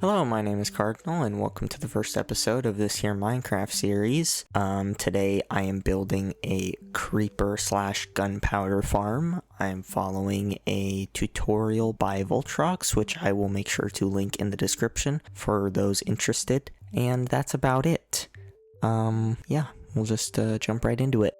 Hello, my name is Cardinal, and welcome to the first episode of this here Minecraft series. Today I am building a creeper slash gunpowder farm. I am following a tutorial by Voltrox, which I will make sure to link in the description for those interested. And that's about it. Yeah, we'll just jump right into it.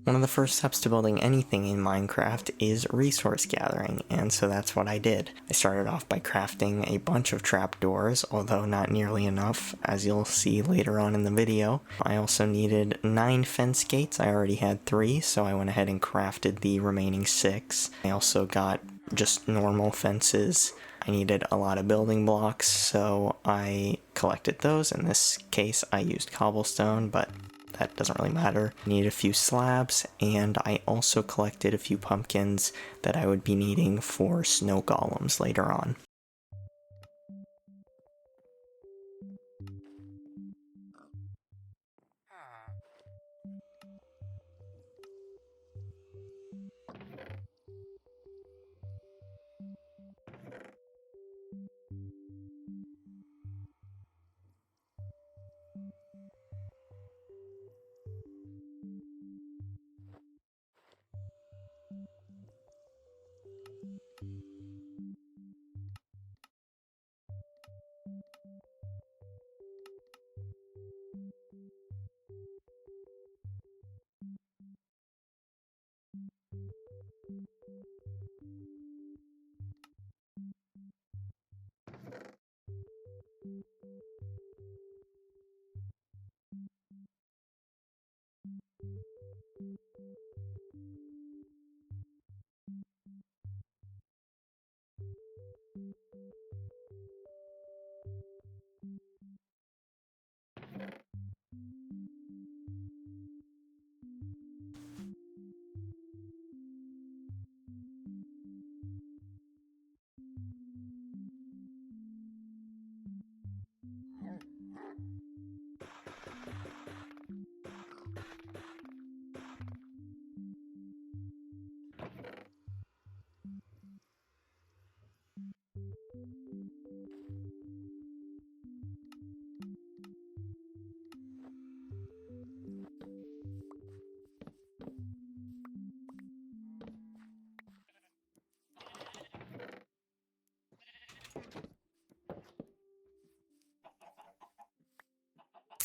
One of the first steps to building anything in Minecraft is resource gathering, and so that's what I did. I started off by crafting a bunch of trapdoors, although not nearly enough, as you'll see later on in the video. I also needed 9 fence gates. I already had 3, so I went ahead and crafted the remaining 6. I also got just normal fences. I needed a lot of building blocks, so I collected those. In this case, I used cobblestone, but that doesn't really matter. I need a few slabs, and I also collected a few pumpkins that I would be needing for snow golems later on.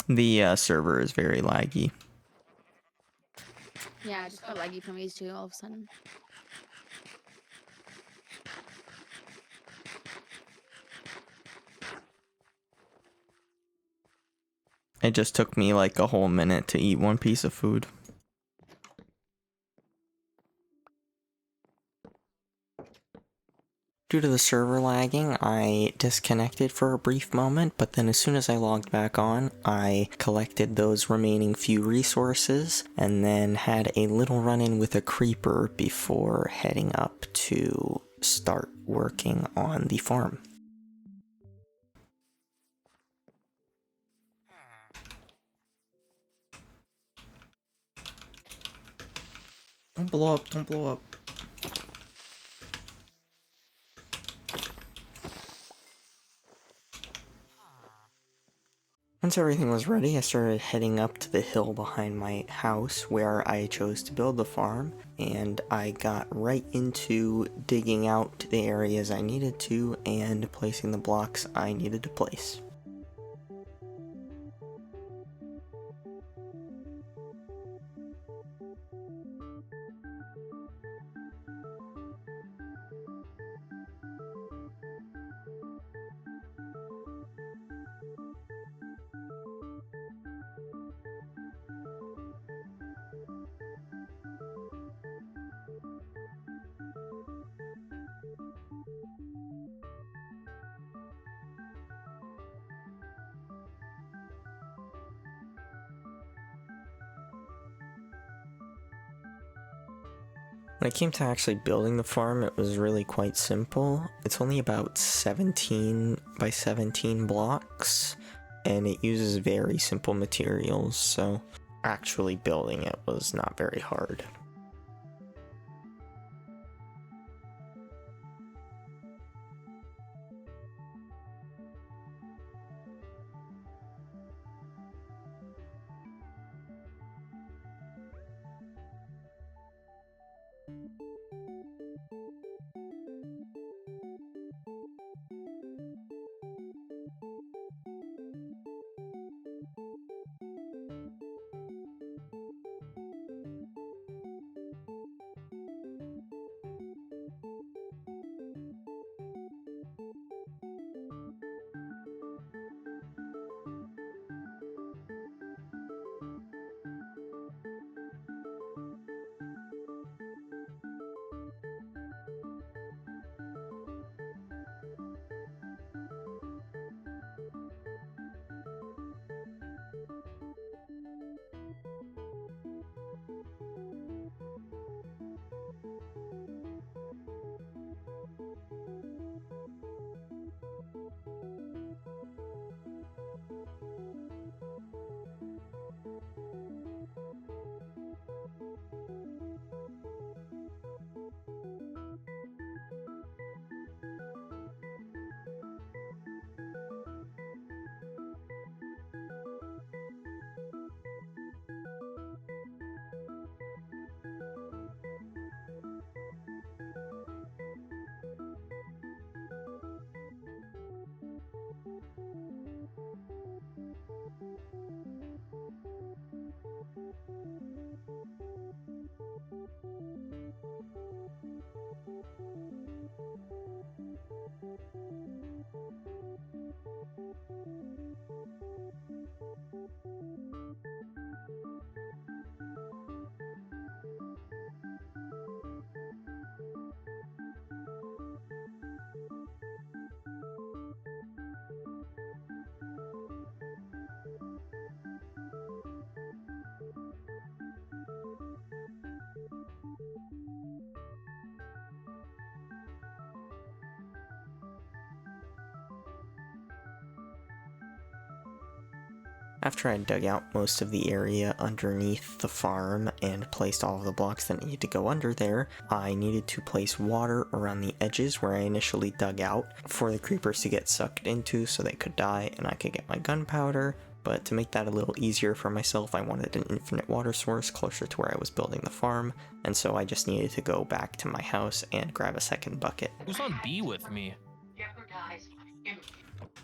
The server is very laggy. Yeah, I just got laggy from these two all of a sudden. It just took me like a whole minute to eat one piece of food. Due to the server lagging, I disconnected for a brief moment, but then as soon as I logged back on, I collected those remaining few resources, and then had a little run-in with a creeper before heading up to start working on the farm. Don't blow up, don't blow up. Once everything was ready, I started heading up to the hill behind my house where I chose to build the farm, and I got right into digging out the areas I needed to and placing the blocks I needed to place. When it came to actually building the farm, it was really quite simple. It's only about 17 by 17 blocks, and it uses very simple materials, so actually building it was not very hard. After I dug out most of the area underneath the farm and placed all of the blocks that needed to go under there, I needed to place water around the edges where I initially dug out for the creepers to get sucked into so they could die and I could get my gunpowder. But to make that a little easier for myself, I wanted an infinite water source closer to where I was building the farm, and so I just needed to go back to my house and grab a second bucket. Who's on B with me?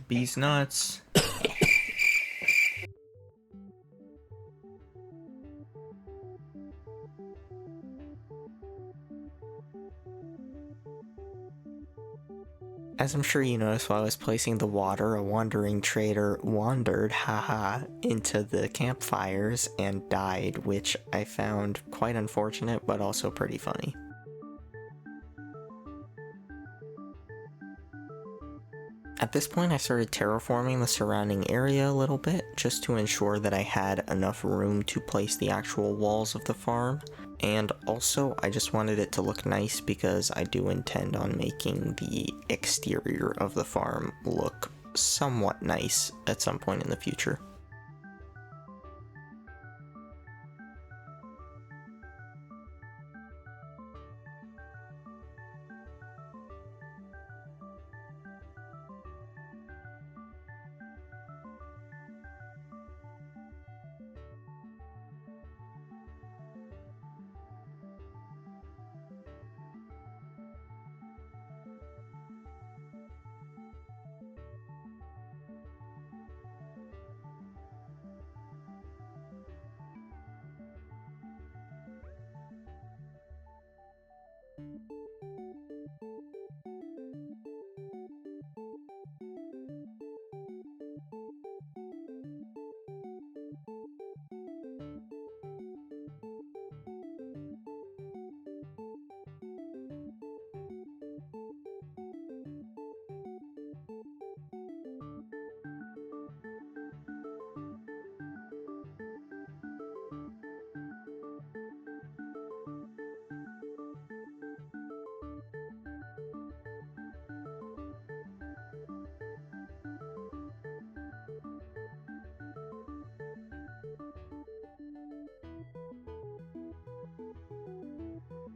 Bees nuts. As I'm sure you noticed while I was placing the water, a wandering trader wandered, into the campfires and died, which I found quite unfortunate, but also pretty funny. At this point, I started terraforming the surrounding area a little bit, just to ensure that I had enough room to place the actual walls of the farm. And also, I just wanted it to look nice because I do intend on making the exterior of the farm look somewhat nice at some point in the future.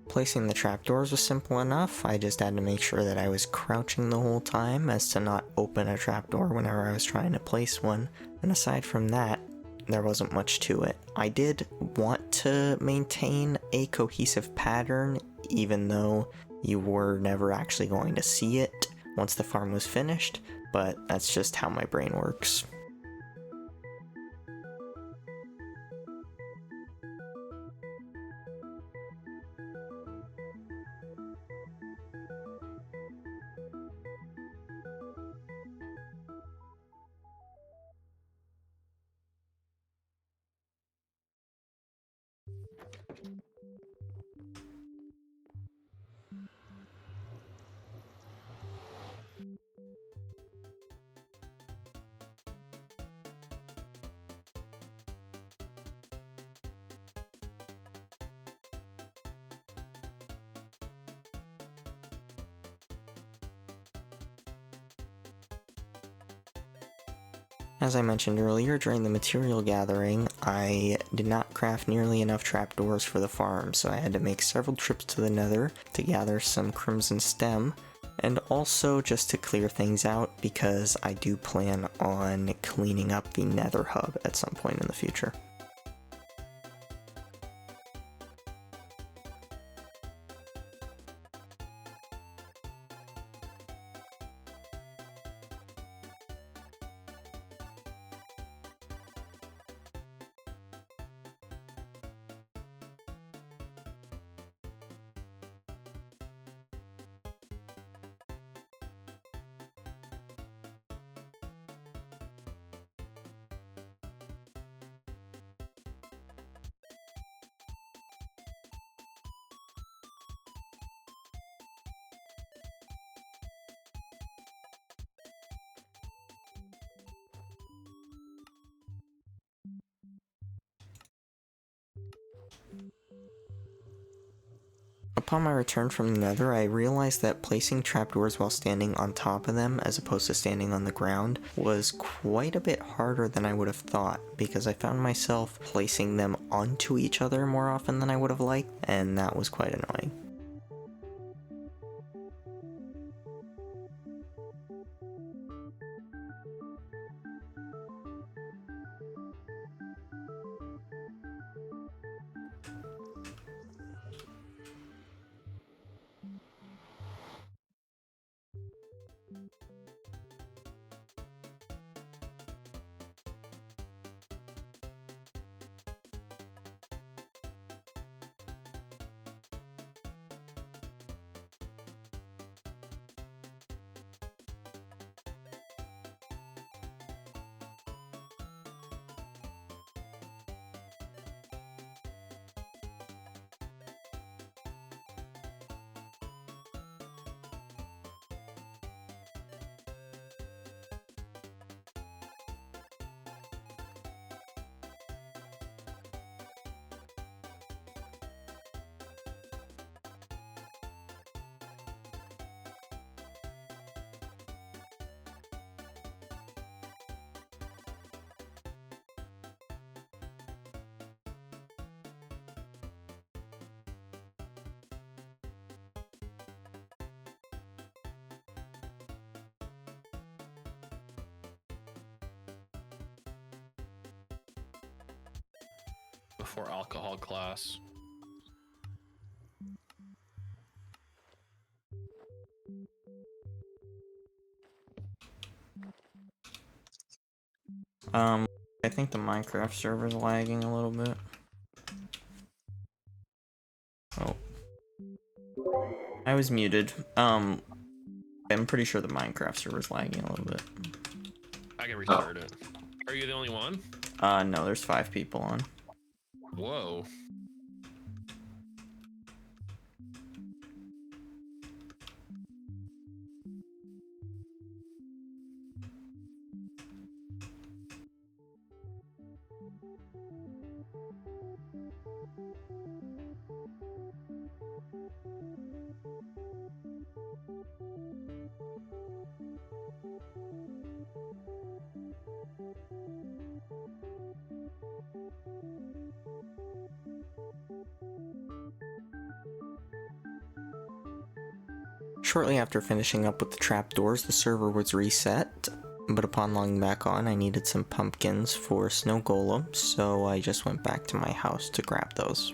Placing the trapdoors was simple enough. I just had to make sure that I was crouching the whole time as to not open a trapdoor whenever I was trying to place one, and aside from that, there wasn't much to it. I did want to maintain a cohesive pattern, even though you were never actually going to see it once the farm was finished, but that's just how my brain works. As I mentioned earlier, during the material gathering, I did not craft nearly enough trapdoors for the farm, so I had to make several trips to the nether to gather some crimson stem, and also just to clear things out because I do plan on cleaning up the nether hub at some point in the future. Upon my return from the Nether, I realized that placing trapdoors while standing on top of them as opposed to standing on the ground was quite a bit harder than I would have thought, because I found myself placing them onto each other more often than I would have liked, and that was quite annoying. Before alcohol class. I think the Minecraft server's lagging a little bit. Oh. I was muted. I'm pretty sure the Minecraft server's lagging a little bit. I can restart it. Are you the only one? No, there's 5 people on. Whoa. Shortly after finishing up with the trapdoors, the server was reset, but upon logging back on, I needed some pumpkins for snow golems, so I just went back to my house to grab those.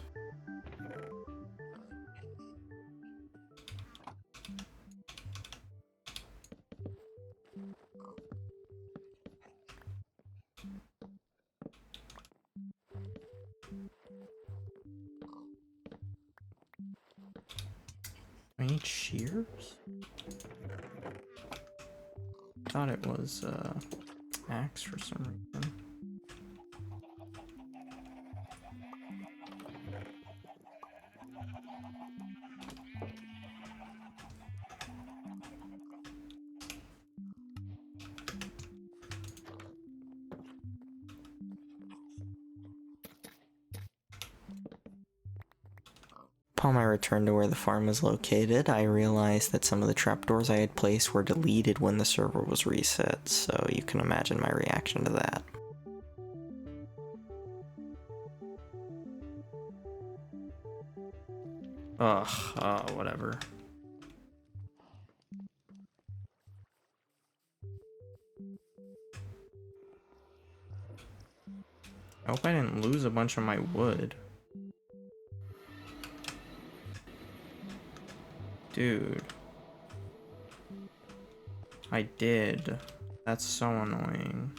I need shears? I thought it was axe for some reason. Upon my return to where the farm was located, I realized that some of the trapdoors I had placed were deleted when the server was reset, so you can imagine my reaction to that. Whatever. I hope I didn't lose a bunch of my wood. Dude. I did. That's so annoying.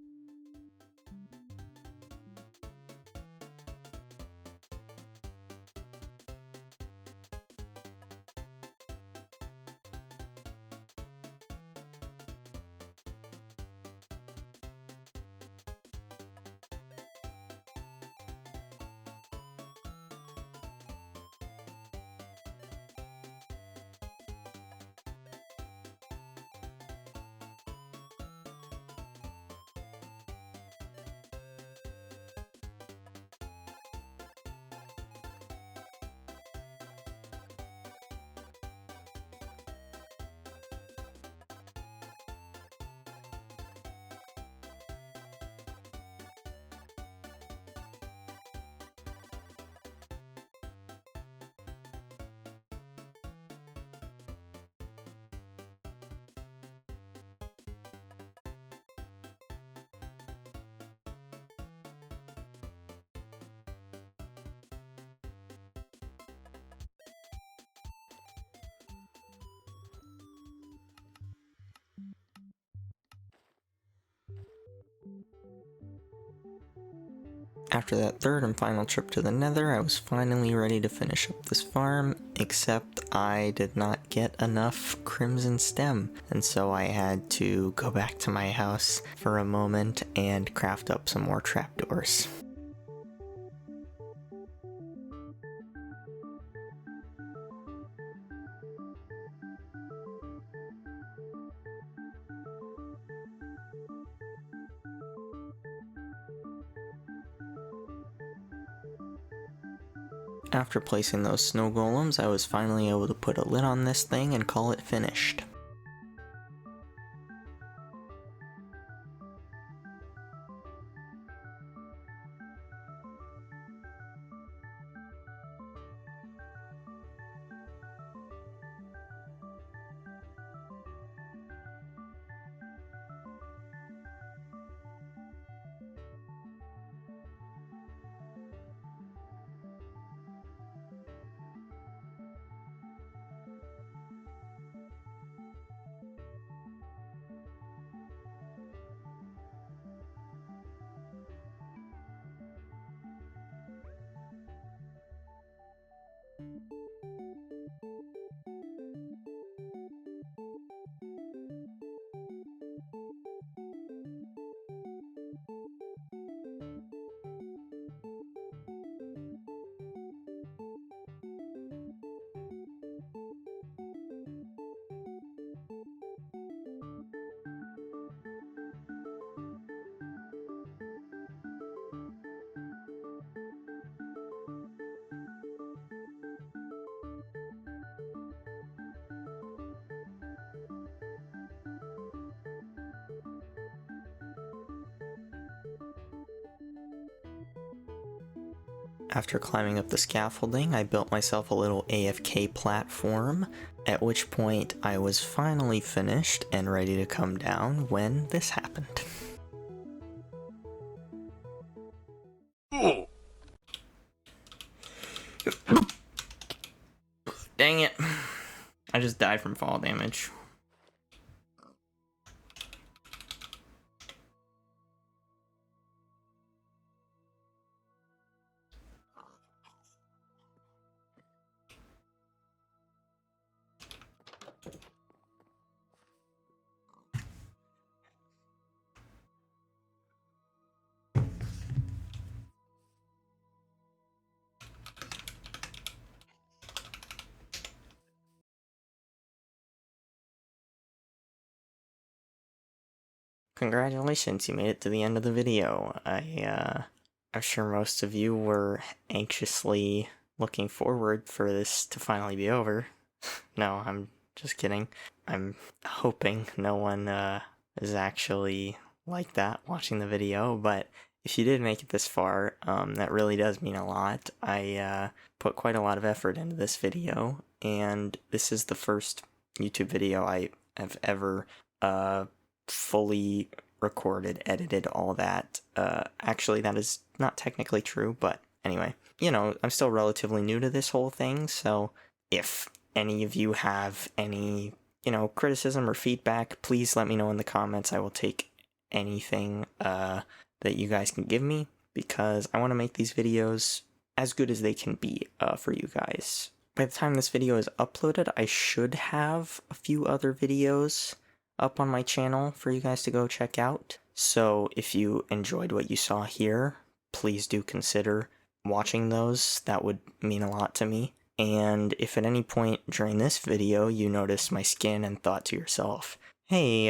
After that third and final trip to the Nether, I was finally ready to finish up this farm, except I did not get enough Crimson Stem, and so I had to go back to my house for a moment and craft up some more trapdoors. After placing those snow golems, I was finally able to put a lid on this thing and call it finished. After climbing up the scaffolding, I built myself a little AFK platform, at which point I was finally finished and ready to come down when this happened. Dang it. I just died from fall damage. Congratulations, you made it to the end of the video. I'm sure most of you were anxiously looking forward for this to finally be over. No, I'm just kidding. I'm hoping no one is actually like that watching the video, but if you did make it this far, that really does mean a lot. I put quite a lot of effort into this video, and this is the first YouTube video I have ever fully recorded, edited, all that. Actually, that is not technically true, but anyway. You know, I'm still relatively new to this whole thing, so if any of you have any, criticism or feedback, please let me know in the comments. I will take anything that you guys can give me, because I want to make these videos as good as they can be for you guys. By the time this video is uploaded, I should have a few other videos up on my channel for you guys to go check out. So if you enjoyed what you saw here, please do consider watching those. That would mean a lot to me. And if at any point during this video you noticed my skin and thought to yourself, hey,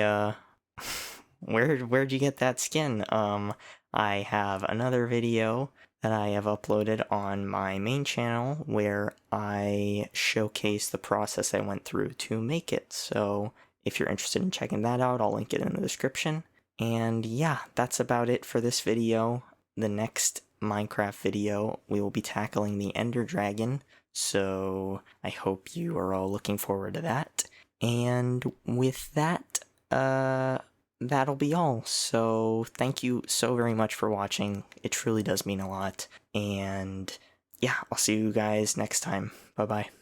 where'd you get that skin? I have another video that I have uploaded on my main channel where I showcase the process I went through to make it. So if you're interested in checking that out, I'll link it in the description. And yeah, that's about it for this video. The next Minecraft video, we will be tackling the Ender Dragon, so I hope you are all looking forward to that. And with that, that'll be all. So thank you so very much for watching. It truly does mean a lot. And yeah, I'll see you guys next time. Bye-bye.